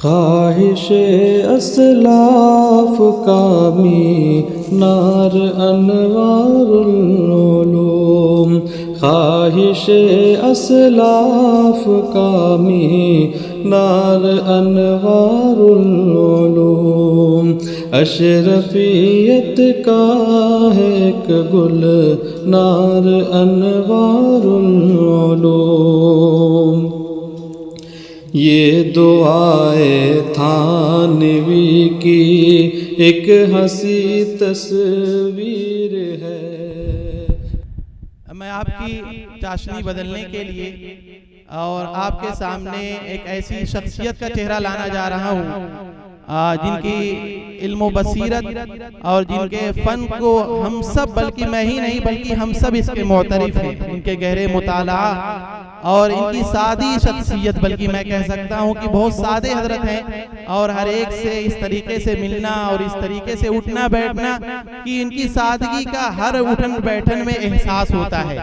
خواہش اسلاف کا مینار انوار العلوم، خواہش اسلاف کا مینار انوار العلوم، اشرفیت کا ہے ایک گل نار انوار العلوم۔ یہ دعائے تھانوی کی ایک ہنسی تصویر ہے۔ میں آپ کی چاشنی بدلنے کے لیے اور آپ کے سامنے ایک ایسی شخصیت کا چہرہ لانا جا رہا ہوں جن کی علم و بصیرت اور جن کے فن کو ہم سب، بلکہ میں ہی نہیں بلکہ ہم سب اس کے معترف ہیں، ان کے گہرے مطالعہ اور ان کی سادی شخصیت، بلکہ میں کہہ سکتا ہوں کہ بہت سادے حضرت ہیں، اور ہر ایک سے اس طریقے سے ملنا اور اس طریقے سے اٹھنا بیٹھنا کہ ان کی سادگی کا ہر اٹھن بیٹھن میں احساس ہوتا ہے۔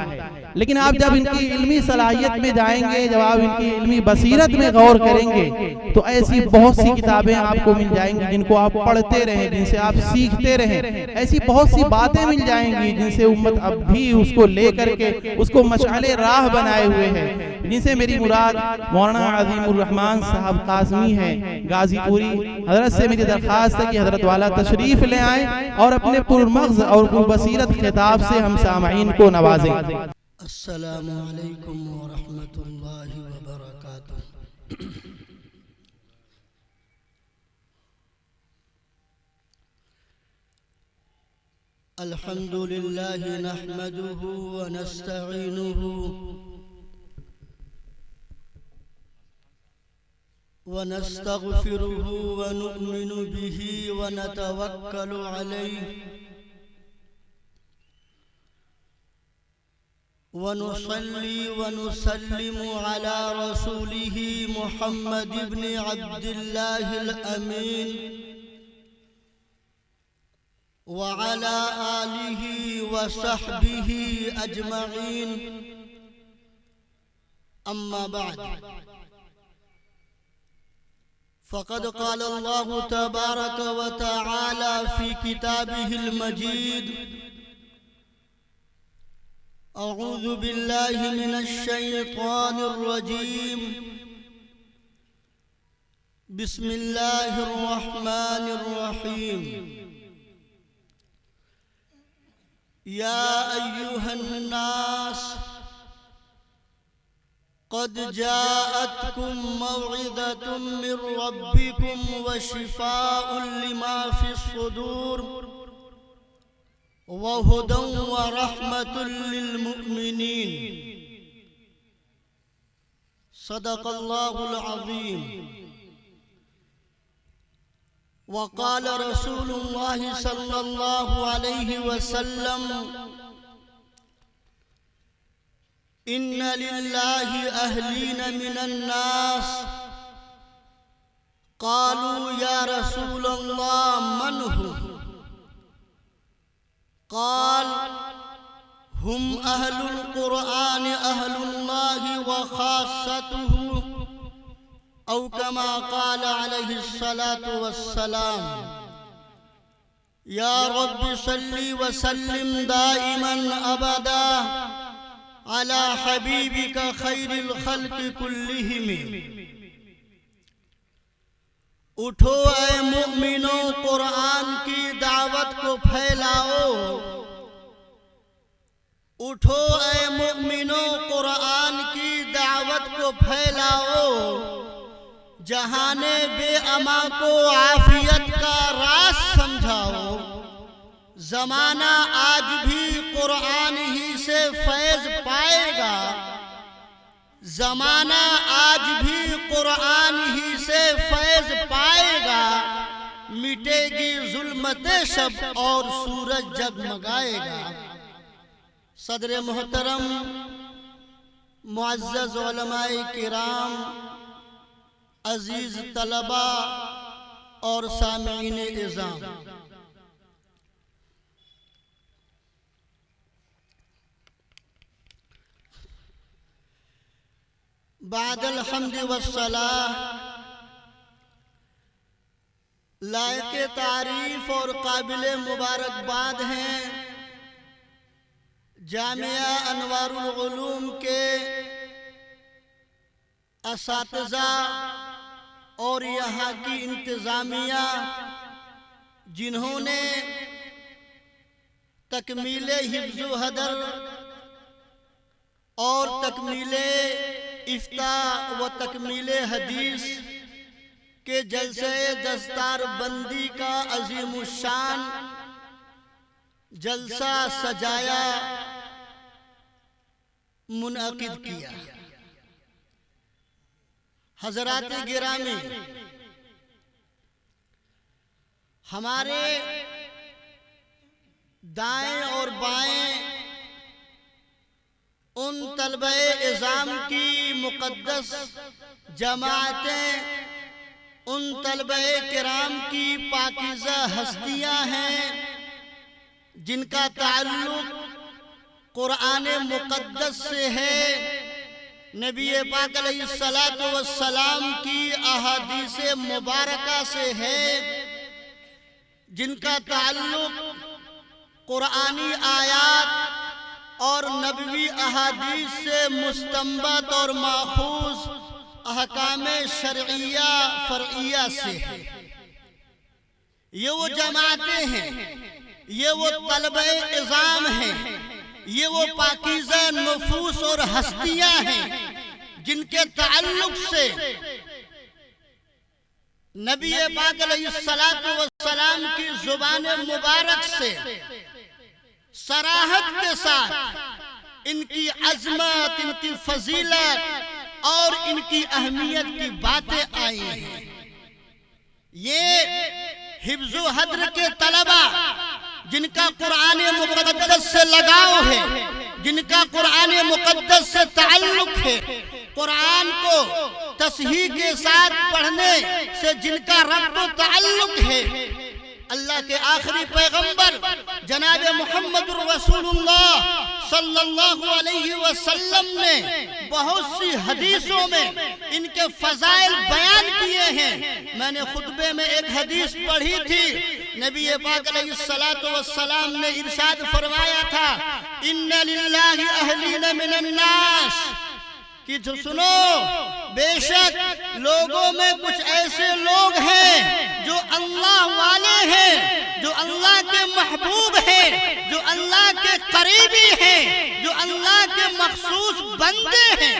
لیکن آپ جب ان کی علمی صلاحیت میں جائیں گے، جب آپ ان کی علمی بصیرت میں غور کریں گے تو ایسی بہت سی کتابیں آپ کو مل جائیں گی جن کو آپ پڑھتے رہیں، جن سے آپ سیکھتے رہیں، ایسی بہت سی باتیں مل جائیں گی جن سے امت اب بھی اس کو لے کر کے اس کو مشعل راہ بنائے ہوئے ہے، جن سے میری مراد مولانا عظیم الرحمن صاحب قاسمی ہیں غازی پوری۔ حضرت سے میری درخواست ہے کہ حضرت والا تشریف لے آئیں اور اپنے پرمغز اور پربصیرت خطاب سے ہم سامعین کو نوازیں۔ السلام علیکم ورحمۃ اللہ وبرکاتہ۔ الحمد للہ نحمده ونستعینه ونستغفره ونؤمن به ونتوکل علیہ ونصلي ونسلم على رسوله محمد بن عبد الله الأمين وعلى آله وصحبه أجمعين، أما بعد، فقد قال الله تبارك وتعالى في كتابه المجيد: أعوذ بالله من الشيطان الرجيم، بسم الله الرحمن الرحيم، يا أيها الناس قد جاءتكم موعظة من ربكم وشفاء لما في الصدور وهدى ورحمة للمؤمنين، صدق الله العظيم۔ وقال رسول الله صلى الله عليه وسلم: إن لله أهلين من الناس، قالوا يا رسول الله من هم؟ قال: هم أهل القرآن أهل الله وخاصته، أو كما قال عليه الصلاة والسلام۔ يا رب صل وسلم دائما أبدا على حبيبك خير الخلق كلهم۔ اٹھو اے مؤمنوں، قرآن کی دعوت کو پھیلاؤ، اٹھو اے مؤمنوں، قرآن کی دعوت کو پھیلاؤ، جہان بے اما کو عافیت کا راز سمجھاؤ۔ زمانہ آج بھی قرآن ہی سے فیض پائے گا، زمانہ آج بھی قرآن ہی سے فیض پائے گا، مٹے گی ظلمت شب اور سورج جگمگائے گا۔ صدر محترم، معزز علماء کرام، عزیز طلبہ اور سامعین اعظام، بعد الحمد والصلاة لائق تعریف اور قابل مبارکباد ہیں جامعہ انوار العلوم کے اساتذہ اور یہاں کی انتظامیہ، جنہوں نے تکمیل حفظ و حدر اور تکمیل افتاء و تکمیل حدیث کے جلسہ دستار بندی کا عظیم الشان جلسہ سجایا، منعقد کیا۔ حضرات گرامی، ہمارے دائیں اور بائیں ان طلبہ اعظام کی مقدس جماعتیں، ان طلبہ کرام کی پاکیزہ ہستیاں ہیں جن کا تعلق قرآن مقدس سے ہے، نبی پاک علیہ السلام کی احادیث مبارکہ سے ہے، جن کا تعلق قرآنی آیات اور نبوی احادیث سے مستنبط اور ماخوذ احکام شرعیہ فرعیہ سے ہے۔ یہ وہ جماعتیں ہیں، یہ وہ طلبہ اعظام ہیں، یہ وہ پاکیزہ نفوس اور ہستیاں ہیں جن کے تعلق سے نبی پاک علیہ السلام کی زبان مبارک سے صراحت کے ساتھ ان کی عظمت، ان کی فضیلت اور ان کی اہمیت کی باتیں آئی ہیں۔ یہ حفظ و حدر کے طلبہ جن کا قرآن مقدس سے لگاؤ ہے، جن کا قرآن مقدس سے تعلق ہے، قرآن کو تصحیح کے ساتھ پڑھنے سے جن کا ربط و تعلق ہے، اللہ کے آخری پیغمبر جناب محمد رسول اللہ صلی اللہ علیہ وسلم نے بہت سی حدیثوں میں ان کے فضائل بیان کیے ہیں۔ میں نے خطبے میں ایک حدیث پڑھی تھی، نبی پاک علیہ السلام نے ارشاد فرمایا تھا، ان للہ اہلین من الناس، کہ جو سنو، بے شک لوگوں میں کچھ ایسے لوگ ہیں جو اللہ والے ہیں، جو اللہ کے محبوب ہیں، جو اللہ کے قریبی ہیں، جو اللہ کے مخصوص بندے ہیں۔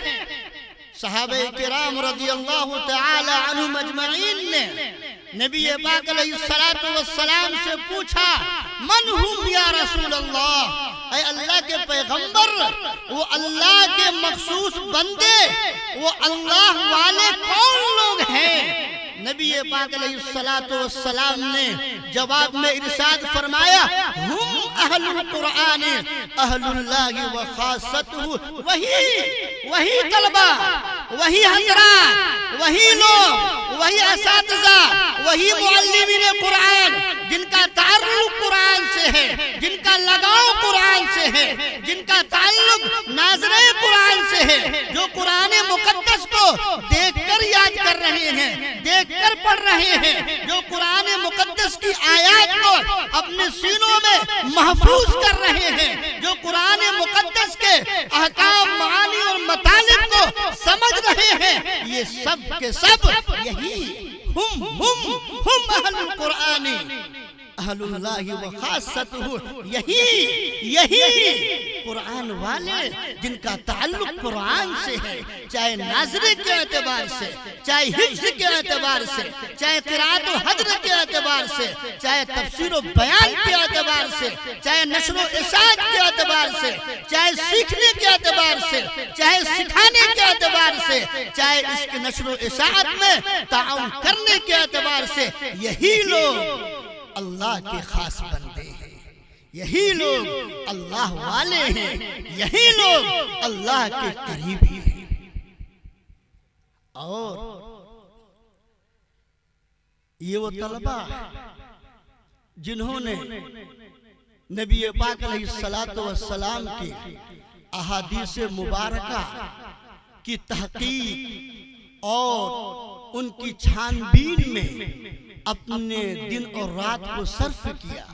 صحابہ کرام رضی اللہ تعالی عنہم اجمعین نے نبی پاک علیہ السلام سے پوچھا، من ہم یا رسول اللہ، اے اللہ کے پیغمبر، وہ اللہ کے مخصوص بندے، وہ اللہ والے کون لوگ ہیں؟ نبی پاک علیہ السلام نے جواب میں ارشاد فرمایا، ہم اہل القرآن اہل اللہ و خاصتہ، وہی طلبہ، وہی حضرات، وہی لوگ، وہی اساتذہ، وہی معلمین قرآن جن کا تعلق قرآن سے ہے، جن کا لگاؤ قرآن سے ہے، جن کا تعلق ناظرِ قرآن سے ہے، جو قرآن مقدس کو دیکھ کر یاد کر رہے ہیں، دیکھ کر پڑھ رہے ہیں، جو قرآن مقدس کی آیات کو اپنے سینوں میں محفوظ کر رہے ہیں، جو قرآن مقدس کے احکام، معانی اور مطالب کو سمجھ رہے ہیں، یہ سب کے سب یہی ہم اہل القرآن اہل اللہ و خاصتہ، یہی قرآن والے جن کا تعلق قرآن سے ہے، چاہے ناظرے کے اعتبار سے، چاہے حفظ کے اعتبار سے، چاہے قرأت و حدر کے اعتبار سے، چاہے تفسیر و بیان کے اعتبار سے، چاہے نشر و اشاعت کے اعتبار سے، چاہے سیکھنے کے اعتبار سے، چاہے سکھانے کے اعتبار سے، چاہے اس کی نشر و اشاعت میں تعاون کرنے کے اعتبار سے، یہی لوگ اللہ کے خاص بندے ہیں، یہی لوگ اللہ والے ہیں، یہی لوگ اللہ کے قریبی ہیں۔ اور یہ وہ طلبہ جنہوں نے نبی پاک علیہ السلام کی احادیث مبارکہ کی تحقیق اور ان کی چھان بین میں اپنے دن اور رات کو صرف کیا،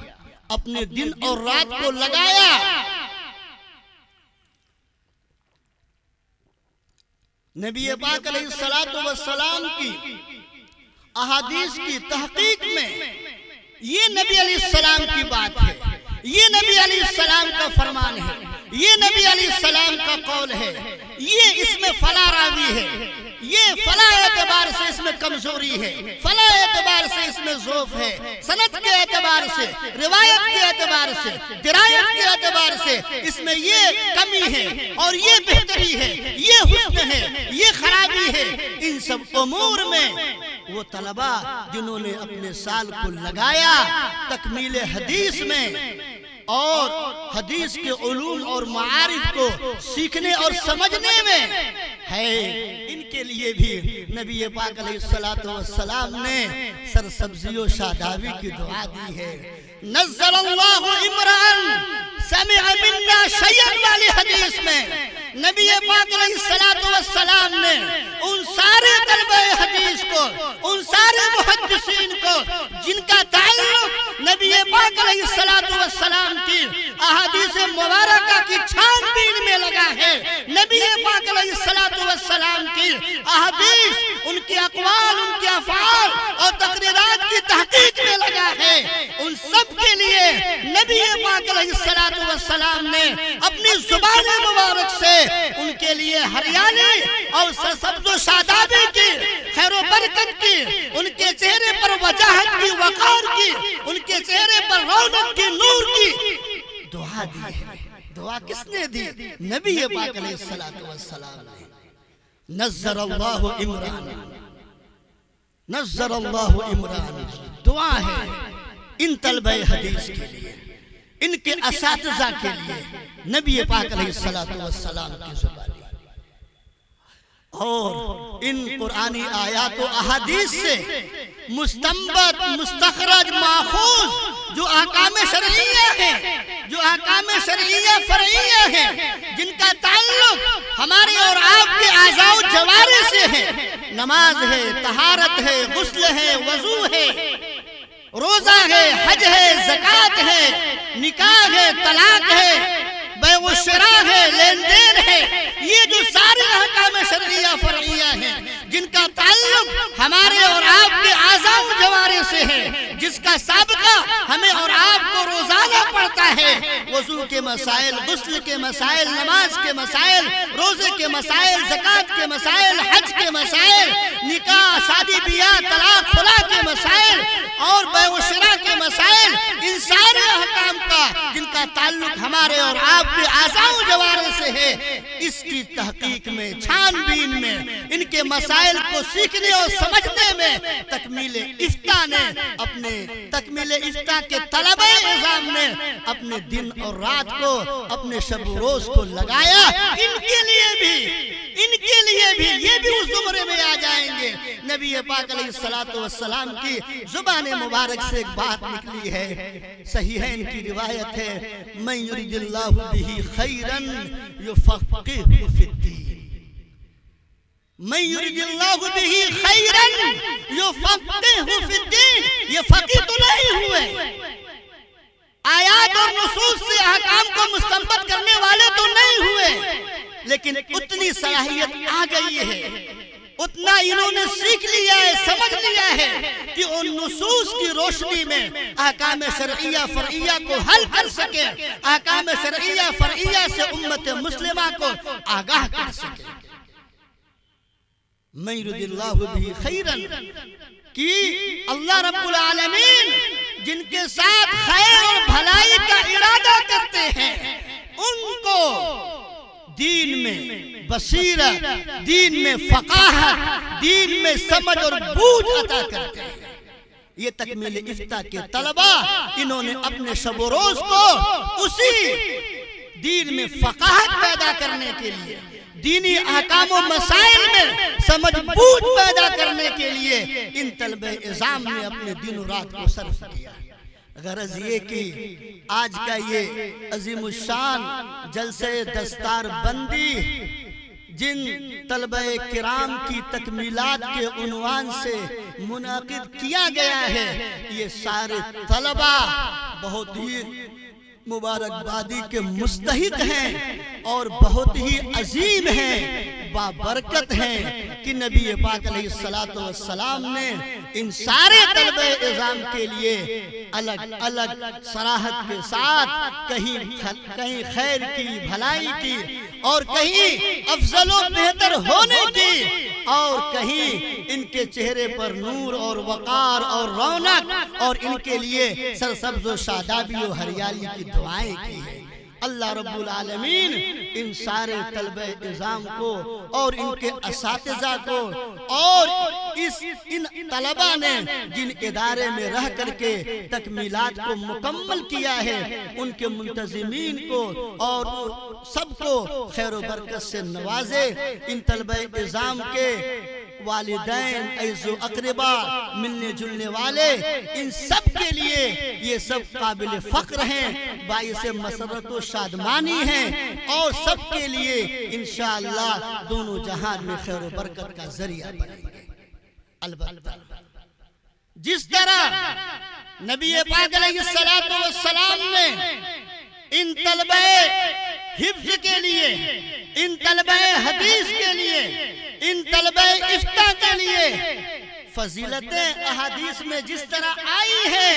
اپنے دن اور رات کو لگایا۔ نبی پاک علیہ السلام کی احادیث کی تحقیق میں یہ نبی علیہ السلام کی بات ہے، یہ نبی علیہ السلام کا فرمان ہے، یہ نبی علیہ السلام کا قول ہے، یہ اس میں فلاں راوی ہے، یہ فلاں اعتبار سے اس میں کمزوری ہے، فلاں اعتبار سے اس میں ضعف ہے، سند کے اعتبار سے، روایت کے اعتبار سے، درایت کے اعتبار سے اس میں یہ کمی ہے اور یہ بہتری ہے، یہ حسن ہے، یہ خرابی ہے۔ ان سب امور میں وہ طلباء جنہوں نے اپنے سال کو لگایا تکمیل حدیث میں اور حدیث کے علوم اور معارف کو سیکھنے اور سمجھنے میں ہے، ان کے لیے بھی نبی پاک علیہ السلام نے سرسبزی و شادابی کی دعا دی ہے۔ نزل اللہ امرأن سمع منا شیئا والی حدیث میں نبی پاک علیہ السلام نے ان سارے طلبہ حدیث کو، ان سارے محدثین کو جن کا تعلق نبی پاک علیہ السلام کی احادیث مبارکہ کی چھان بین میں لگا ہے، نبی پاک علیہ السلام کی احادیث، ان کے اقوال، ان کے افعال اور تقریرات کی تحقیق میں لگا ہے، ان سب کے لیے نبی پاک علیہ السلام نے اپنی زبان مبارک سے ان کے لیے ہریالی اور سرسبز و شادابی کی، خیر و برکت کی، ان کے چہرے پر وجاہت کی، وقار کی، ان کے چہرے پر رونق کی، نور کی دعا دی ہے۔ دعا کس نے دی؟ نبی پاک علیہ السلام نے۔ نظر اللہ عمران، نظر اللہ عمران، دعا ہے ان طلبہ حدیث کے لیے، ان کے اساتذہ کے لیے، نبی پاک علیہ السلام کی زبانی اور ان قرآنی آیات و احادیث سے مستنبط، مستخرج، ماخوذ جو احکام شرعیہ ہیں، جو احکام شرعیہ فرعیہ ہیں، جن کا تعلق ہمارے اور آپ کے اعضاء و جوارح سے ہے، نماز ہے، طہارت ہے، غسل ہے، وضو ہے، روزہ ہے، حج ہے، زکوٰۃ ہے، نکاح ہے، طلاق ہے، بیع و شراء ہے، لین دین ہے، یہ جو سارے احکام شرعیہ فرعیہ ہیں جن کا تعلق ہمارے اور آپ کے اعضاء و جوارح سے ہے، جس کا سابقہ ہمیں اور آپ کو روزانہ پڑتا ہے، وضو کے مسائل، غسل کے مسائل، نماز کے مسائل، روزے کے مسائل، زکوٰۃ کے مسائل، حج کے مسائل، نکاح، شادی بیاہ، طلاق خلا کے مسائل اور بیع و شراء کے مسائل، ان سارے احکام کا جن کا تعلق ہمارے اور آپ کے اعضاء و جوارح سے ہے، اس کی تحقیق میں، چھان بین میں، ان کے مسائل کو سیکھنے اور سمجھنے میں تکمیل افتاء نے اپنے تکمیل افتاء کے طلبہ نظام نے اپنے دن اور رات کو، اپنے شب و روز کو لگایا۔ ان کے لیے بھی یہ بھی اس زمرے میں آ جائیں گے۔ نبی پاک علیہ السلام کی زبان مبارک سے ایک بات نکلی ہے، صحیحین کی روایت ہے، من یرید اللہ بہ خیرا یفقہہ فی الدین، من یرید اللہ بہ خیرا یفقہہ فی الدین، یہ فقیہ تو نہیں ہوئے، آیات اور نصوص سے احکام کو مستنبط کرنے والے تو نہیں ہوئے، لیکن اتنی صلاحیت آ گئی ہے، اتنا انہوں نے سیکھ لیا ہے، سمجھ لیا ہے کہ ان نصوص کی روشنی میں احکام شرعیہ فرعیہ کو حل کر سکے، احکام شرعیہ فرعیہ سے امت مسلمہ کو آگاہ کر سکے۔ من یرید اللہ بہ خیرا، کہ اللہ رب العالمین جن کے ساتھ خیر اور بھلائی کا ارادہ کرتے ہیں، ان کو دین میں بصیرت، دین میں فقاہت، دین میں سمجھ اور بوجھ عطا کرتے ہیں۔ یہ تکمیل افتاء کے طلبہ، انہوں نے اپنے شب و روز کو اسی دین میں فقاہت پیدا کرنے کے لیے، دینی احکام و مسائل میں سمجھ بوجھ پیدا کرنے کے لیے ان طلبہ نظام نے اپنے دن و رات کو صرف کیا۔ غرض یہ کہ آج کا یہ عظیم الشان جلسہ دستار بندی جن طلبہ کرام کی تکمیلات کے عنوان سے منعقد کیا گیا ہے، یہ سارے طلبہ بہت ہی مبارکبادی کے مستحق ہیں اور بہت ہی عظیم ہیں، بابرکت ہیں کہ نبی پاک علیہ السلام نے ان سارے طلبہ اعظام کے لیے الگ الگ صراحت کے ساتھ کہیں خیر کی، بھلائی کی، اور کہیں افضل و بہتر ہونے کی، اور کہیں ان کے چہرے پر نور اور وقار اور رونق، اور ان کے لیے سرسبز و شادابی و ہریالی کی دعائیں کی ہیں۔ اللہ رب العالمین ان سارے طلبہ اعظام کو اور ان کے اساتذہ کو اور ان طلبہ نے جن ادارے میں رہ کر کے تکمیلات کو مکمل کیا ہے، ان کے منتظمین کو اور سب کو خیر و برکت سے نوازے۔ ان طلبہ اعظام کے والدین، عزیز و اقربا، ملنے جلنے والے، ان سب کے لیے یہ سب قابل فخر ہیں، باعث مسرت و شادمانی ہیں، اور سب کے لیے انشاءاللہ دونوں جہان میں خیر و برکت کا ذریعہ بنیں گے۔ البتہ جس طرح نبی پاک علیہ السلام نے ان طلبہ حفظ کے لیے، ان طلبہ حدیث کے لیے، ان طلبہ افتاء کے لیے فضیلتیں احادیث میں جس طرح آئی ہیں،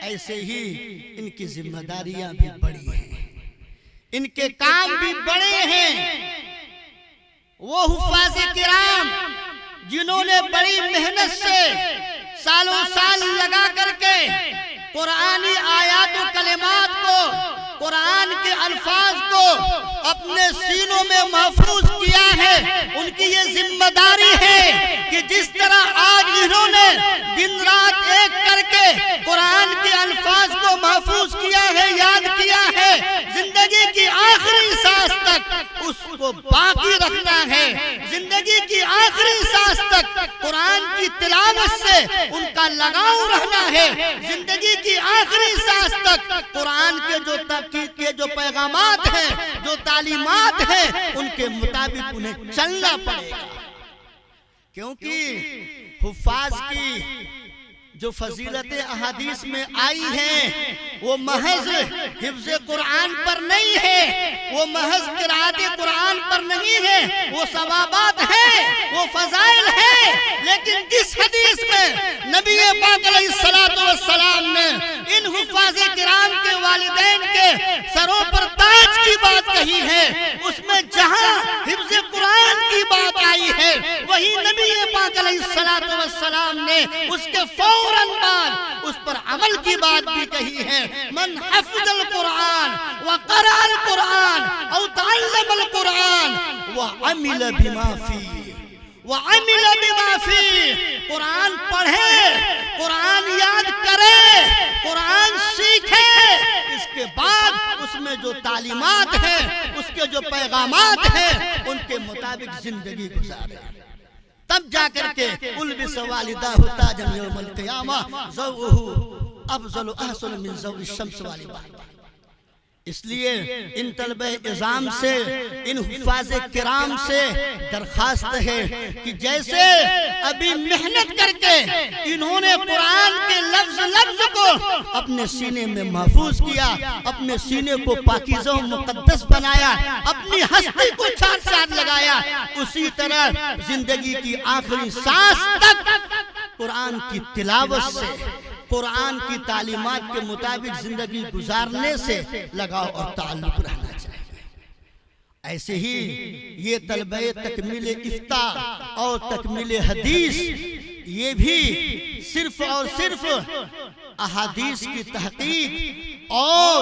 ایسے ہی ان کی ذمہ داریاں بھی بڑی ہیں، ان کے کام بھی بڑے ہیں۔ وہ حفاظ کرام جنہوں نے بڑی محنت سے سالوں سال لگا کر کے قرآنی آیات و کلمات کو، قرآن کے الفاظ کو اپنے سینوں میں محفوظ کیا ہے، ان کی یہ ذمہ داری ہے کہ جس طرح آج انہوں نے دن رات ایک کر کے قرآن کے الفاظ کو محفوظ کیا ہے، یاد کیا ہے، زندگی کی آخری سانس تک اس کو باقی رکھنا ہے، زندگی کی آخری سانس تک قرآن کی تلاوت سے ان کا لگاؤ رہنا ہے، زندگی کی آخری سانس تک قرآن کے جو پیغامات ہیں، جو تعلیمات ہیں، ان کے مطابق انہیں چلنا پڑے گا، کیونکہ حفاظ کی جو فضیلت احادیث میں آئی ہیں وہ محض حفظ قرآن پر نہیں ہے، وہ محض قرأت قرآن پر نہیں ہے، وہ ثوابات ہیں، وہ فضائل ہیں، لیکن جس حدیث میں نبی پاک علیہ السلام نے ان حفاظ کرام کے والدین کے سروں پر تاج کی بات کہی ہے، اس میں جہاں حفظ قرآن کی بات آئی ہے، وہی نبی پاک علیہ السلام نے اس کے فوراً بعد اس پر عمل کی بات بھی کہی ہے۔ من حفظ القرآن وقرأ القرآن او تعلم القرآن وعمل بما فيه، وعمل بما فيه، قرآن پڑھے، قرآن یاد کرے، قرآن سیکھے، اس کے بعد اس میں جو تعلیمات ہیں، اس کے جو پیغامات ہیں، ان کے مطابق زندگی گزارے، تب جا کر کے البس والدہ تاجا یوم القیامہ ضوءہ افضل احسن من ضوء الشمس والی بات۔ اس لیے ان طلبہ اعظام سے، ان حفاظ کرام سے درخواست ہے کہ جیسے ابھی محنت کر کے انہوں نے قرآن کے لفظ لفظ کو اپنے سینے میں محفوظ کیا، اپنے سینے کو پاکیزہ و مقدس بنایا، اپنی ہستی کو چھاٹ چھاٹ لگایا، اسی طرح زندگی کی آخری سانس تک قرآن کی تلاوت سے، قرآن کی تعلیمات کے مطابق زندگی گزارنے سے لگاؤ اور تعلق رہنا چاہیے۔ ایسے ہی یہ طلبہ تکمیل افتاء اور تکمیل حدیث، یہ بھی صرف اور صرف احادیث کی تحقیق اور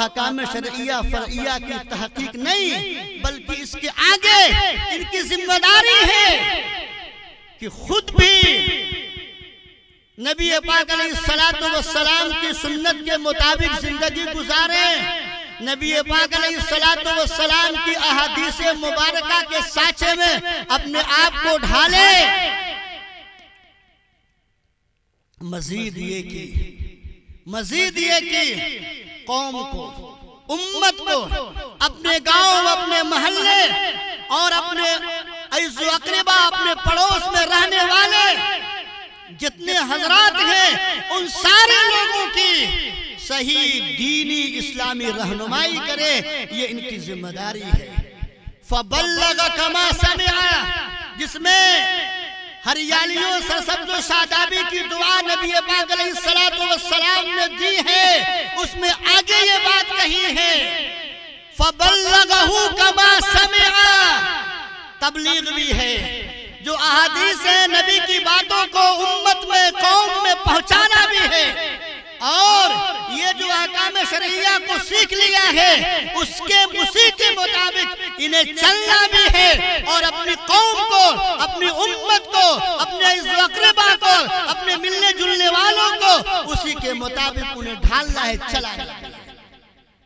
احکام شرعیہ فرعیہ کی تحقیق نہیں، بلکہ اس کے آگے ان کی ذمہ داری ہے کہ خود بھی نبی پاک علیہ السلام کی سنت کے مطابق زندگی گزاریں، نبی پاک علیہ السلام کی احادیث مبارکہ کے سانچے میں اپنے آپ کو ڈھالیں۔ مزید یہ کہ قوم کو، امت کو اپنے گاؤں، اپنے محلے اور اپنے عزیز و اقربا، اپنے پڑوس میں رہنے والے جتنے حضرات ہیں ان سارے لوگوں کی صحیح دینی اسلامی رہنمائی کرے، یہ ان کی ذمہ داری ہے۔ فَبَلَّغَ كَمَا سَمِعَ، جس میں ہریالیوں سرسبز و شادابی کی دعا نبی پاک علیہ السلام نے دی ہے، اس میں آگے یہ بات کہی ہے فَبَلَّغَهُ كَمَا سَمِعَ، تبلیغ بھی ہے، جو احادیث ہے نبی کی باتوں کو امت میں، قوم میں پہنچانا بھی ہے، اور یہ جو احکام شرعیہ کو سیکھ لیا ہے اس کے اسی کے مطابق انہیں چلنا بھی ہے، اور اپنی قوم کو، اپنی امت کو، اپنے عزیز و اقربا کو، اپنے ملنے جلنے والوں کو اسی کے مطابق انہیں ڈھالنا ہے، چلانا ہے۔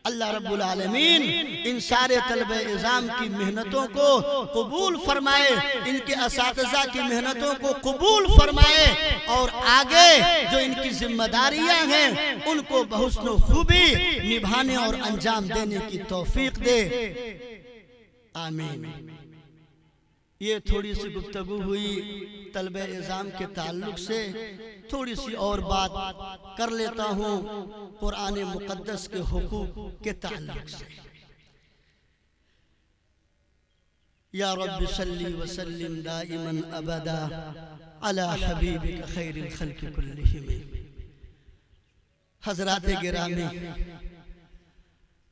اللہ رب العالمین ان سارے طلبہ اعزام کی محنتوں کو قبول فرمائے، ان کے اساتذہ کی محنتوں کو قبول فرمائے، اور آگے جو ان کی ذمہ داریاں ہیں ان کو بحسن و خوبی نبھانے اور انجام دینے کی توفیق دے، آمین۔ یہ تھوڑی سی گفتگو ہوئی طلبہ اعزام کے تعلق سے، تھوڑی سی اور بات کر لیتا ہوں قرآن مقدس کے حقوق کے تعلق سے۔ یا رب صلی وسلم دائما ابدا علی حبیبک خیر الخلق کلہم۔ حضرات گرامی،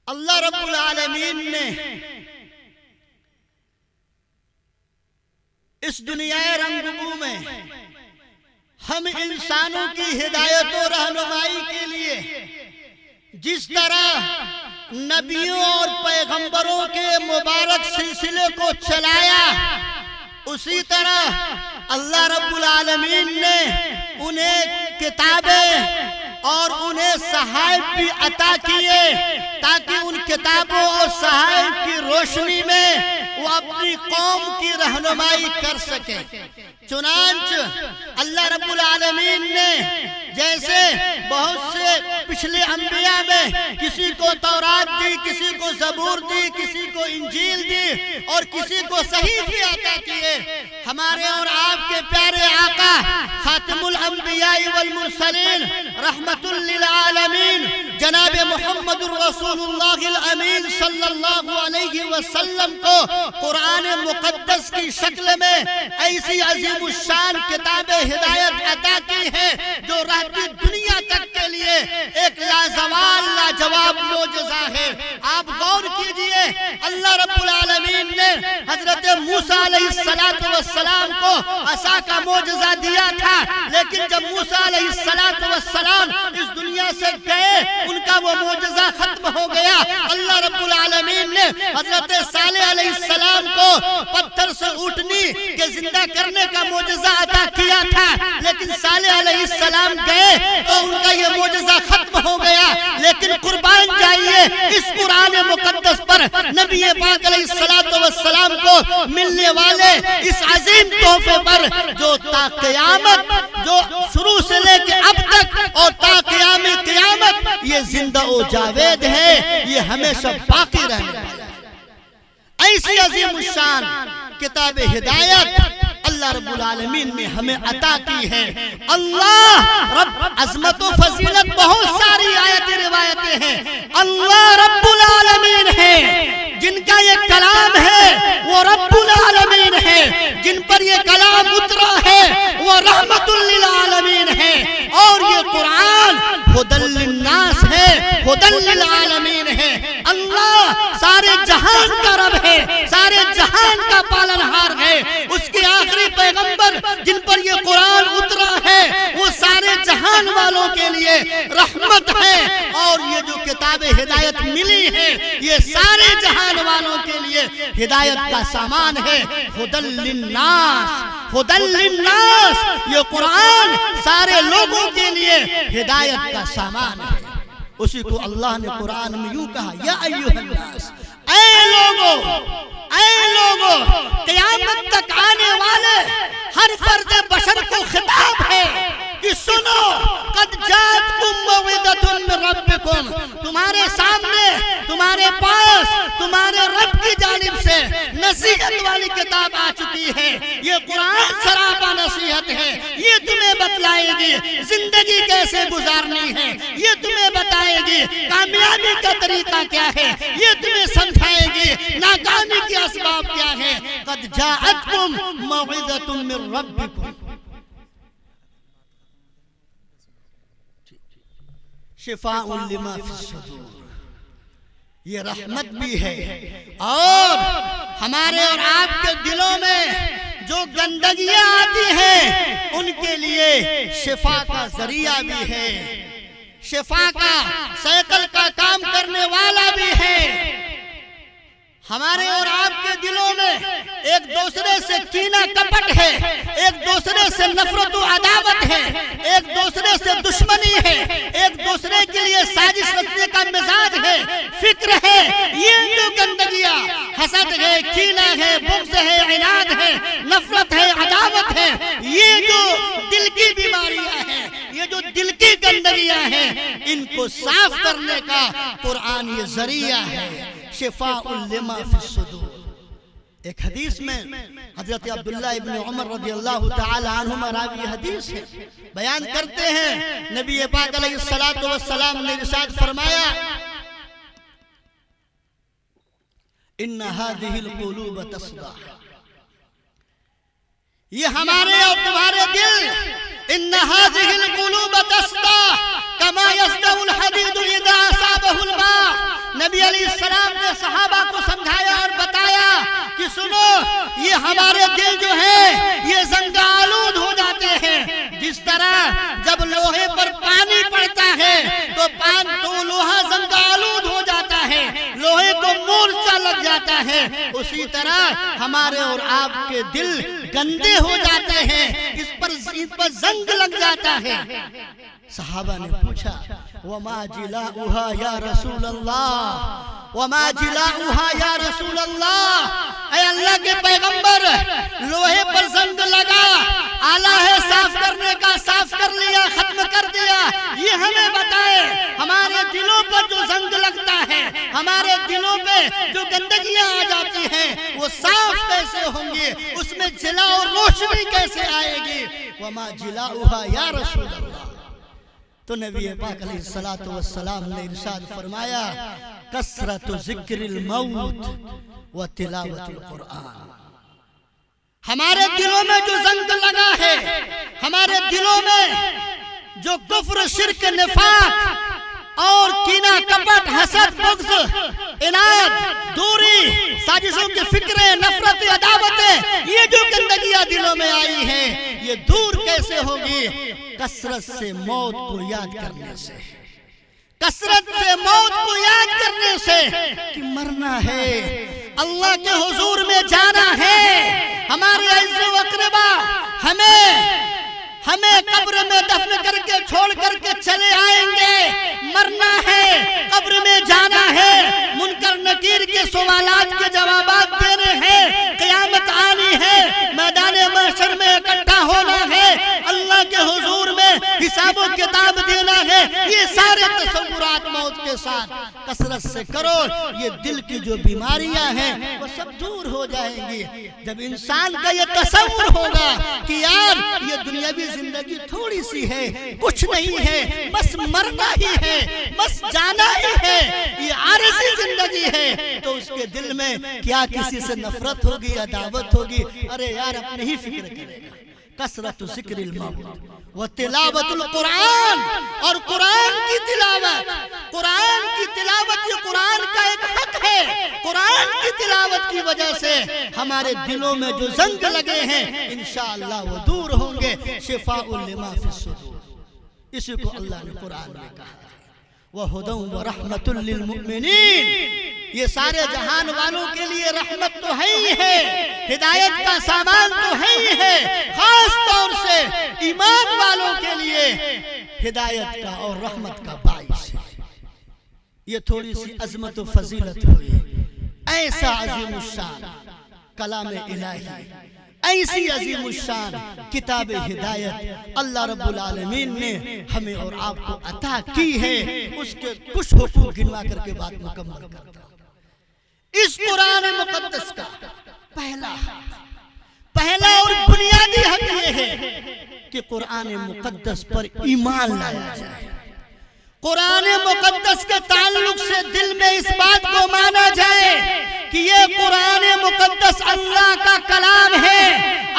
اللہ رب العالمین نے اس دنیا رنگبو میں ہم انسانوں کی ہدایت و رہنمائی کے لیے جس طرح نبیوں اور پیغمبروں کے مبارک سلسلے کو چلایا، اسی طرح اللہ رب العالمین نے انہیں کتابیں اور انہیں صحائف بھی عطا کیے تاکہ ان کتابوں اور صحائف کی روشنی میں وہ اپنی قوم کی رہنمائی کر سکے۔ چنانچہ اللہ رب العالمین نے جیسے بہت سے پچھلے انبیاء میں کسی کو تورات دی، کسی کو زبور دی، کسی کو انجیل دی اور کسی کو صحیفے عطا کیے، ہمارے اور آپ کے پیارے آقا خاتم الانبیاء والمرسلین رحمت للعالمین جناب محمد الرسول اللہ الامین صلی اللہ علیہ وسلم کو قرآن مقدس کی شکل میں ایسی عظیم الشان کتاب ہدایت عطا کی ہے جو رہتی دنیا تک کے لیے ایک لازوال لاجواب معجزہ ہے۔ آپ غور کیجئے، اللہ رب العالمین نے حضرت موسیٰ علیہ السلام کو عصا کا معجزہ دیا تھا، لیکن جب موسیٰ علیہ السلام اس دنیا سے گئے ان کا وہ معجزہ ختم ہو گیا۔ اللہ رب العالمین نے حضرت صالح علیہ السلام کو پتھر سے اونٹنی کے زندہ کرنے کا معجزہ عطا کیا تھا، لیکن صالح علیہ السلام گئے تو ان کا یہ معجزہ ختم ہو گیا۔ لیکن قربان جائیے اس قرآن مقدس پر نبی پاک علیہ السلام کو ملنے والے اس عظیم تحفے پر جو تا قیامت، جو شروع سے لے کے اب تک اور تا قیامت یہ زندہ و جاوید ہے، یہ ہمیشہ باقی رہنے والا ہے۔ ایسی عظیم الشان کتاب ہدایت اللہ رب العالمین نے ہمیں عطا کی ہے۔ اللہ رب عظمت و فضیلت بہت ساری آیتیں روایتیں ہیں۔ اللہ رب العالمین ہے، جن کا یہ کلام ہے وہ رب العالمین ہے، جن پر یہ کلام اترا ہے وہ رحمت للعالمین ہے، اور یہ قرآن ہدی للناس ہے، ہدی للعالمین ہے۔ اللہ سارے جہان کا رب ہے، سارے جہان کا پالنہار ہے۔ اس کے آخری پیغمبر جن پر یہ قرآن اترا ہے وہ سارے جہان والوں کے لیے رحمت ہے، اور یہ جو کتاب ہدایت ملی ہے یہ سارے جہان والوں کے لیے ہدایت کا سامان ہے۔ ہدی للناس، ہدی للناس، یہ قرآن سارے لوگوں کے لیے ہدایت کا سامان ہے۔ اسی کو اللہ نے قرآن میں یوں کہا، یا ایھا الناس، اے لوگو، قیامت تک آنے والے ہر فرد بشر کو خطاب ہے کہ سنو، قد جاءتکم موعظۃ من ربکم، تمہارے سامنے تمہارے پاس تمہارے رب کی جانب سے نصیحت والی کتاب آ چکی ہے. یہ قرآن سراپا نصیحت ہے. یہ تمہیں بتلائے گی زندگی کیسے گزارنی ہے, یہ تمہیں بتائے گی کامیابی کا طریقہ کیا ہے, یہ تمہیں سمجھائے گی ناکامی کے اسباب کیا ہے. قد جاءتکم موعظۃ من ربکم. شفاء لما فی الصدور, یہ رحمت بھی ہے اور ہمارے اور آپ کے دلوں میں جو گندگیاں آتی ہیں ان کے لیے شفا کا ذریعہ بھی ہے, شفا کا سائیکل کا کام کرنے والا بھی ہے. ہمارے اور آپ کے دلوں میں ایک دوسرے سے کینہ کپٹ ہے, ایک دوسرے سے نفرت و عداوت ہے, ایک دوسرے سے دشمنی ہے, ایک دوسرے کے لیے سازش رچنے کا مزاج ہے, فکر ہے. یہ جو گندگیاں حسد ہے, کینہ ہے, بغض ہے, عناد ہے, نفرت ہے, عداوت ہے, یہ جو دل کی بیماریاں ہیں, یہ جو دل کی گندگیاں ہیں, ان کو صاف کرنے کا قرآن یہ ذریعہ ہے. شفاء لما فی الصدور. ایک حدیث میں حضرت عبداللہ ابن عمر رضی اللہ تعالی عنہما راوی حدیث ہے, بیان کرتے ہیں نبی پاک علیہ السلام نے ارشاد فرمایا ان هذه القلوب تصدع. یہ ہمارے اور تمہارے دل ان هذه القلوب تصدع كما يصدع الحديد اذا اصابه الماء. نبی علیہ السلام نے صحابہ کو سمجھایا اور بتایا کہ سنو, یہ ہمارے دل جو ہیں یہ زنگ آلود ہو جاتے ہیں. جس طرح جب لوہے پر پانی پڑتا ہے تو لوہا زنگ آلود ہو جاتا ہے, لوہے کو مورچہ لگ جاتا ہے, اسی طرح ہمارے اور آپ کے دل گندے ہو جاتے ہیں, اس پر زنگ لگ جاتا ہے. صحابہ نے پوچھا وما جلاؤها یا رسول اللہ, وما جلاؤها یا رسول اللہ, اے اللہ کے پیغمبر لوہے پر زنگ لگا, آلہ ہے صاف کرنے کا, صاف کر لیا, ختم کر دیا, یہ ہمیں بتائے ہمارے دلوں پر جو زنگ لگتا ہے, ہمارے دلوں پہ جو گندگیاں آ جاتی ہیں وہ صاف کیسے ہوں گی, اس میں جلا اور روشنی کیسے آئے گی. وما جلاؤها یا رسول اللہ. تو نبی پاک علیہ السلام نے ارشاد فرمایا کثرت ذکر الموت و تلاوت القرآن. ہمارے دلوں میں جو زنگ لگا ہے, ہمارے دلوں میں جو کفر, شرک, نفاق اور کینہ, کپٹ, حسد, بغض, عناد, دوری, سازشوں کی فکریں, نفرت, عداوتیں, یہ جو گندگیاں دلوں میں آئی ہیں یہ دور کیسے ہوگی؟ کثرت سے موت کو یاد کرنے سے, کثرت سے موت کو یاد کرنے سے. کہ مرنا ہے, اللہ کے حضور میں جانا ہے, ہمارے عز و اقربا ہمیں قبر میں دفن کر کے چھوڑ کر کے چلے آئیں گے. مرنا ہے, قبر میں جانا ہے, منکر نکیر کے سوالات کے جوابات دینے ہیں, قیامت آنی ہے, میدان محشر میں اکٹھا ہونا ہے, اللہ کے حضور میں حساب و کتاب دینا ہے. یہ سارے تصورات موت کے ساتھ کثرت سے کرو, یہ دل کی جو بیماریاں ہیں وہ سب دور ہو جائیں گی. جب انسان کا یہ تصور ہوگا کہ یار یہ دنیاوی زندگی تھوڑی سی ہے, کچھ نہیں ہے, بس مرنا ہی ہے, بس جانا ہی ہے, یہ عارضی زندگی ہے, تو اس کے دل میں کیا کسی سے نفرت ہوگی, عداوت ہوگی؟ ارے یار اپنے ہی فکر کرے گا. کثرت ذکر الموت و تلاوت القرآن, اور قرآن کی تلاوت, قرآن کی تلاوت یہ قرآن کا ایک حق ہے. قرآن کی تلاوت کی وجہ سے ہمارے دلوں میں جو زنگ لگے ہیں انشاءاللہ وہ دور ہوں گے. شفاء لما فی الصدور, اسی کو اللہ نے قرآن میں کہا ہے وَهُدًى وَرَحْمَةٌ لِّلْمُؤْمِنِينَ. یہ سارے جہان والوں کے لیے رحمت تو ہے ہی ہے, ہدایت کا سامان تو ہے ہی ہے, خاص طور سے ایمان والوں کے لیے ہدایت کا اور رحمت کا باعث ہے. یہ تھوڑی سی عظمت و فضیلت ہوئی, ایسا عظیم الشان کلام الہی, ایسی عظیم الشان کتاب ہدایت اللہ رب العالمین نے ہمیں اور آپ کو عطا کی ہے، اس کے کچھ حقوق گنوا کر کے بات مکمل کرتا ہوں۔ اس قرآن مقدس کا پہلا اور بنیادی حق یہ ہے کہ قرآن مقدس پر ایمان لایا جائے، قرآن مقدس کے تعلق سے دل میں اس بات کو مانا جائے کہ یہ قرآن مقدس اللہ کا کلام ہے،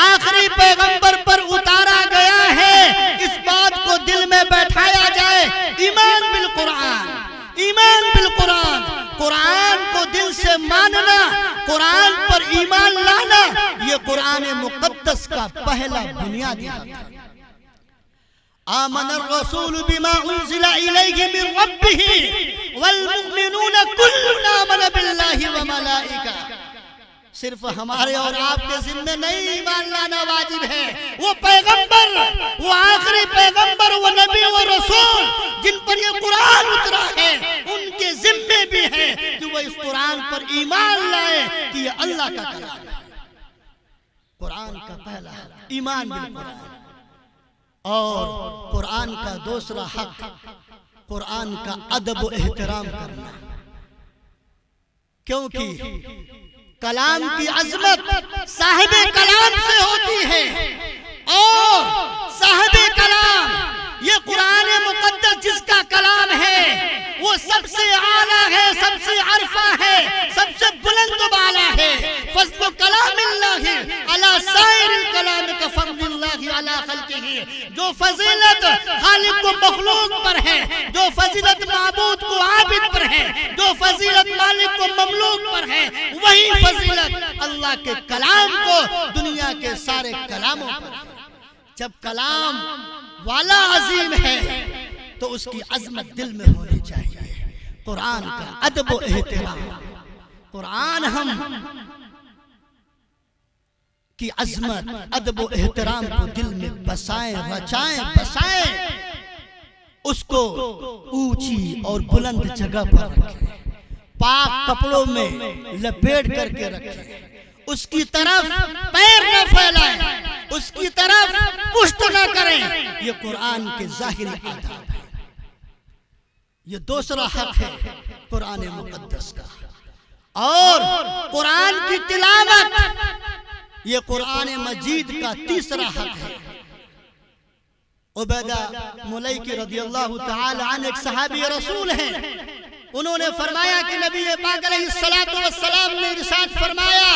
آخری پیغمبر پر اتارا گیا ہے، اس بات کو دل میں بیٹھایا جائے۔ ایمان بالقرآن، ایمان بالقرآن، قرآن کو دل سے ماننا، قرآن پر ایمان لانا، یہ قرآن مقدس کا پہلا بنیادی حق ہے۔ آمن الرسول بما انزل الیہ من ربہ والمؤمنون کل آمن باللہ وملائکہ۔ صرف ہمارے اور آپ کے ذمہ نہیں ایمان لانا واجب ہے، وہ پیغمبر، وہ آخری پیغمبر، وہ نبی و رسول جن پر یہ قرآن اترا ہے، ان کے ذمہ بھی ہے کہ وہ اس قرآن پر ایمان لائے کہ یہ اللہ کا کلام ہے۔ قرآن کا پہلا حق ایمان بالقرآن، اور قرآن کا دوسرا حق قرآن کا ادب و احترام کرنا، کیونکہ کلام کی عظمت صاحب کلام سے ہوتی ہے، اور صاحب کلام یہ قرآن مقدس جس کا کلام ہے وہ سب سے اعلیٰ ہے، سب سے عرفہ ہے، سب سے بلند و بالا ہے۔ فضل کلام اللہ علی سائر الکلام کفضل اللہ علی خلقہ، جو فضیلت خالق و مخلوق پر ہے، جو فضیلت معبود کو عابد پر ہے، جو فضیلت مالک کو مملوک پر ہے، وہی فضیلت اللہ کے کلام کو دنیا کے سارے کلاموں پر ہے۔ جب کلام والا عظیم ہے تو اس کی عظمت دل میں ہونی چاہیے۔ قرآن کا ادب و احترام، قرآن ہم کی عظمت ادب و احترام کو دل میں بسائیں، رچائیں، بسائیں، اس کو اونچی اور بلند جگہ پر رکھیں، پاک کپڑوں میں لپیٹ کر کے رکھیں، اس کی طرف پیر نہ پھیلائیں، اس کی طرف پشت نہ کریں۔ یہ قرآن کے ظاہری آداب ہے۔ یہ دوسرا حق ہے قرآن مقدس کا، اور قرآن کی تلاوت یہ قرآن مجید کا تیسرا حق ہے۔ عبیدہ ملیکی رضی اللہ تعالی عنہ ایک صحابی رسول ہیں، انہوں نے فرمایا کہ نبی پاک علیہ السلام نے ارشاد فرمایا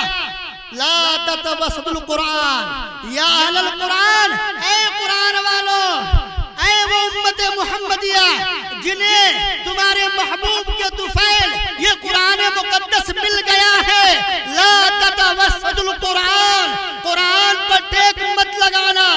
لا تتوسط القرآن یا اہل القرآن، اے قرآن والو، اے وہ امت محمدیہ جنہیں تمہارے محبوب کے طفیل یہ قرآن مقدس مل گیا ہے، لا تتوسط القرآن، قرآن پر ٹیک مت لگانا،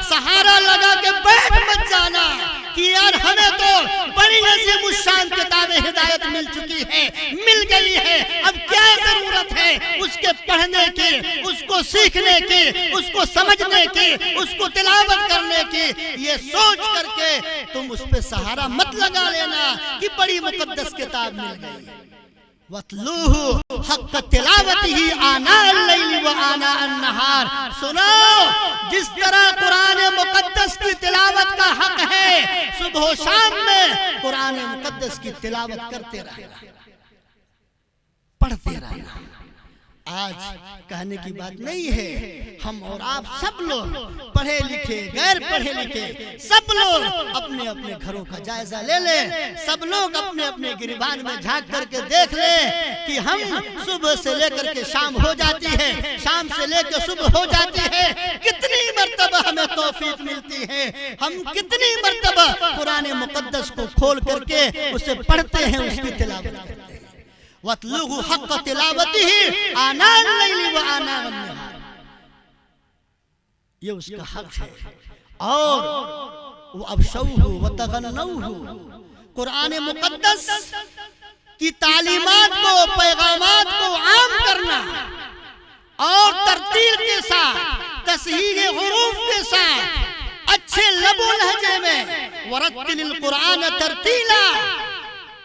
سہارا لگا کے بیٹھ مت جانا کہ یار ہمیں تو بڑی عظیم الشان کتاب ہدایت مل چکی ہے، مل گئی ہے، اب کیا ضرورت ہے اس کے پڑھنے کی، اس کو سیکھنے کی، اس کو سمجھنے کی، اس کو تلاوت کرنے کی۔ یہ سوچ کر کے تم اس پہ سہارا مت لگا لینا کہ بڑی مقدس کتاب مل گئی۔ وَاتْلُوهُ حَقَّ تِلَاوَتِهِ آنَاءَ اللَّيْلِ وَآنَاءَ النَّهَارِ۔ سنو، جس طرح قرآن مقدس کی تلاوت کا حق ہے، صبح و شام میں قرآن مقدس کی تلاوت کرتے رہنا، پڑھتے رہنا۔ آج کہنے کی بات نہیں ہے، ہم اور آپ سب لوگ پڑھے لکھے، غیر پڑھے لکھے، سب لوگ اپنے اپنے گھروں کا جائزہ لے لیں، سب لوگ اپنے اپنے گریبان میں جھانک کر کے دیکھ لیں کہ ہم صبح سے لے کر کے شام ہو جاتی ہے، شام سے لے کے صبح ہو جاتی ہے، کتنی مرتبہ ہمیں توفیق ملتی ہے، ہم کتنی مرتبہ قرآن مقدس کو کھول کر کے اسے پڑھتے ہیں، اس کی تلاوت کرتے ہیں۔ وَاتْلُوهُ حَقَّ تِلَاوَتِهِ آنَاءَ اللَّيْلِ وَآنَاءَ النَّهَارِ، یہ اس کا حق ہے۔ اور وَأَبْشَوْهُ وَتَغَنَّوْهُ، قرآن مقدس کی تعلیمات کو، پیغامات کو عام کرنا، اور ترتیل کے ساتھ، تصحیح حروف کے ساتھ، اچھے لب و لہجے میں، وَرَتِّلِ الْقُرْآنَ تَرْتِیلًا،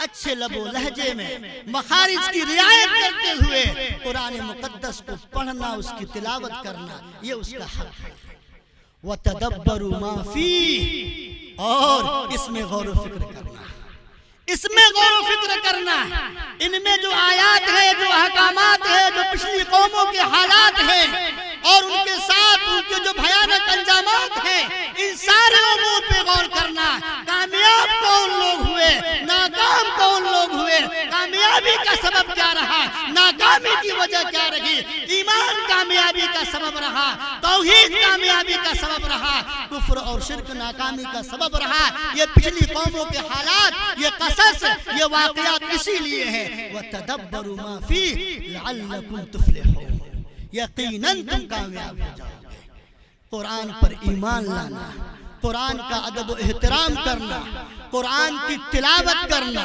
اچھے لب و لہجے میں مخارج کی رعایت کرتے ہوئے قرآن مقدس کو پڑھنا، اس کی تلاوت کرنا، یہ اس کا حق ہے۔ وَتَدَبَّرُوا مَا فِيهِ، اور اس میں غور و فکر کرنا، اس میں غور و فکر کرنا، ان میں جو آیات ہیں، جو احکامات ہیں، جو پچھلی قوموں کے حالات ہیں اور ان کے ساتھ ان کے جو بھیانک انجامات ہیں، ان سارے امور پہ غور کرنا۔ کامیاب کون لوگ ہوئے، ناکام کون لوگ ہوئے، کامیابی کا سبب کیا رہا، ناکامی کی وجہ کیا رہی، ایمان کامیابی کا سبب رہا، توحید کامیابی کا سبب رہا، کفر اور شرک ناکامی کا سبب رہا۔ یہ پچھلی قوموں کے حالات، یہ قصص، یہ واقعات اسی لیے ہیں۔ وَتَدَبَّرُوا مَا فِيهِ لَعَلَّكُمْ تُفْلِحُونَ، یقیناً تم کامیاب ہو جاؤ گے۔ قرآن پر ایمان لانا، قرآن کا ادب و احترام کرنا، قرآن کی تلاوت کرنا،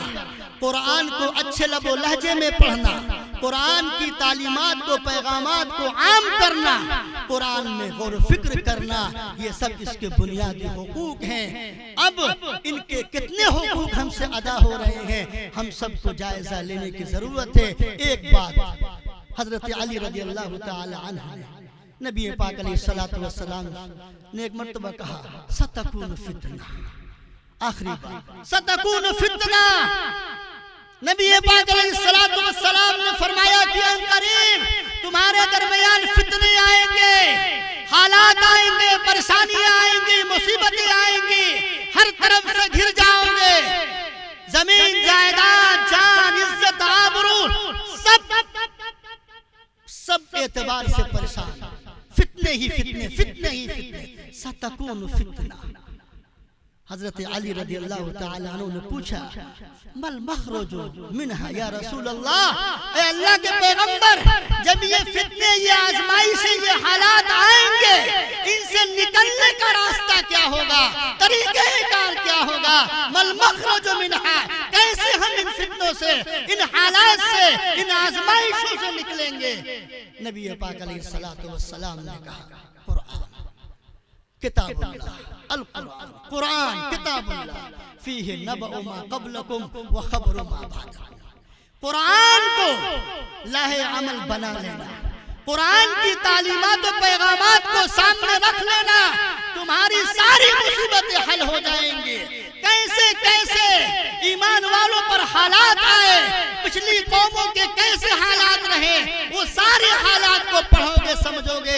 قرآن کو اچھے لب و لہجے میں پڑھنا، قرآن کی تعلیمات کو، پیغامات کو عام کرنا، قرآن میں غور و فکر کرنا، یہ سب اس کے بنیادی حقوق ہیں۔ اب ان کے کتنے حقوق ہم سے ادا ہو رہے ہیں، ہم سب کو جائزہ لینے کی ضرورت ہے۔ ایک بات حضرت علی رضی اللہ تعالی عنہ نے نبی پاک علیہ السلام نے ایک مرتبہ کہا، ستکون فتنہ، آخری بات، ستکون فتنہ۔ نبی پاک علیہ السلام نے فرمایا کہ ان قریب تمہارے درمیان فتنے آئیں گے، حالات آئیں گے، پریشانیاں آئیں گی، مصیبتیں آئیں گی، ہر طرف سے گھر جاؤ گے، زمین جائیداد، جان، عزت، آبرو، سب اعتبار سے پریشان، فتنے ہی فتنے، فتنے ہی فتنے، ستکون فتنہ۔ حضرت علی رضی اللہ تعالیٰ عنہ نے پوچھا، مل مخرج منہا یا رسول اللہ، اے اللہ کے پیغمبر، جب یہ فتنے، یہ آزمائشیں، یہ حالات آئیں گے، ان سے نکلنے کا راستہ کیا ہوگا، طریقہ کار کیا ہوگا، مل مخرج منہا، کیسے ہم ان فتنوں سے، ان حالات سے، ان آزمائشوں سے نکلیں گے؟ نبی پاک علیہ السلام نے کہا، قرآن، کتاب اللہ، القرآن، قرآن کتاب اللہ، فیہ نبأ ما قبلکم وخبر ما بعدکم۔ قرآن کو لاہ عمل بنا لینا، قرآن کی تعلیمات و پیغامات کو سامنے رکھ لینا، تمہاری ساری مصیبتیں حل ہو جائیں گی۔ کیسے کیسے ایمان والوں پر حالات آئے، پچھلی قوموں کے کیسے حالات رہے، وہ سارے حالات کو پڑھو گے، سمجھو گے،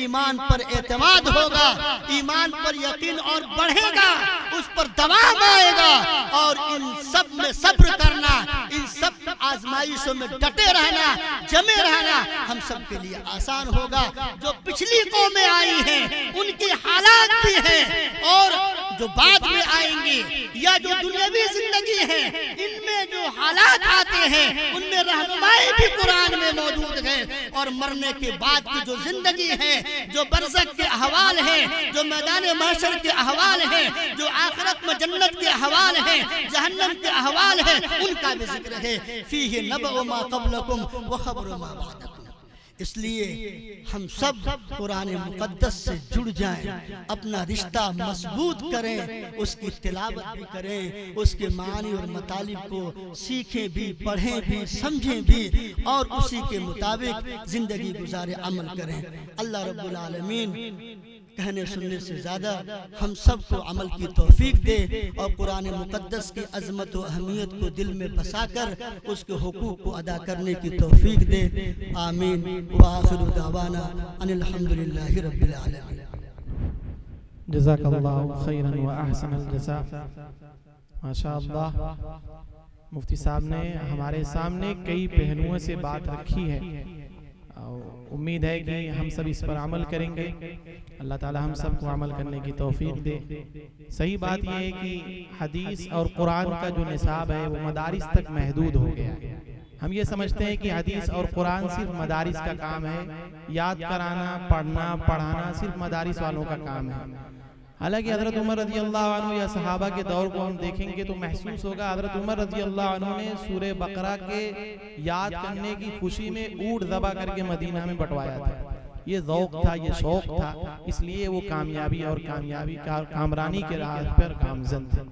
ایمان پر اعتماد ہوگا، ایمان پر یقین اور بڑھے گا، اس پر دوام آئے گا، اور ان سب میں صبر کرنا، ان سب آزمائشوں میں ڈٹے رہنا، جمے رہنا ہم سب کے لیے آسان ہوگا۔ جو پچھلی قومیں آئی ہیں ان کی حالات بھی ہیں، اور جو بعد میں آئیں گی یا جو دنیاوی زندگی ہے، ان میں جو حالات آتے ہیں ان میں رہنمائی بھی قرآن میں موجود ہے، اور مرنے کے بعد کی جو زندگی ہے، جو برزخ کے احوال ہیں، جو میدان محشر کے احوال ہیں، جو آخرت میں جنت کے احوال ہیں، جہنم کے احوال ہیں، ان کا بھی ذکر ہے۔ فیہ نبأ ما قبلکم وخبر ما بعدکم۔ اس لیے ہم سب قرآن مقدس سے جڑ جائیں، اپنا رشتہ مضبوط کریں، اس کی تلاوت بھی کریں، اس کے معنی اور مطالب کو سیکھیں بھی، پڑھیں بھی، سمجھیں بھی، اور اسی کے مطابق زندگی گزارے، عمل کریں۔ اللہ رب العالمین کہنے سننے سے زیادہ ہم سب کو عمل کی توفیق دے، اور قرآن مقدس کی عظمت و اہمیت کو دل میں بسا کر اس کے حقوق کو ادا کرنے کی توفیق دے۔ آمین۔ وآخر دعوانا ان الحمدللہ رب العالمین۔ جزاک اللہ خیرا و احسن الجزاء۔ ماشاءاللہ مفتی صاحب نے ہمارے سامنے کئی پہلوؤں سے بات رکھی ہے، امید ہے کہ ہم سب اس پر عمل کریں گے۔ اللہ تعالی ہم سب کو عمل کرنے کی توفیق دے۔ صحیح بات یہ ہے کہ حدیث اور قرآن کا جو نصاب ہے وہ مدارس تک محدود ہو گیا ہے۔ ہم یہ سمجھتے ہیں کہ حدیث اور قرآن صرف مدارس کا کام ہے، یاد کرانا، پڑھنا، پڑھانا صرف مدارس والوں کا کام ہے۔ حالانکہ حضرت عمر رضی اللہ عنہ یا صحابہ کے دور کو ہم دیکھیں گے تو محسوس ہوگا، حضرت عمر رضی اللہ عنہ نے سورہ بقرہ کے یاد کرنے کی خوشی میں اونٹ ذبح کر کے مدینہ میں بٹوایا تھا۔ یہ ذوق تھا، یہ شوق تھا، اس لیے وہ کامیابی اور کامرانی کے راہ پر گامزن تھے۔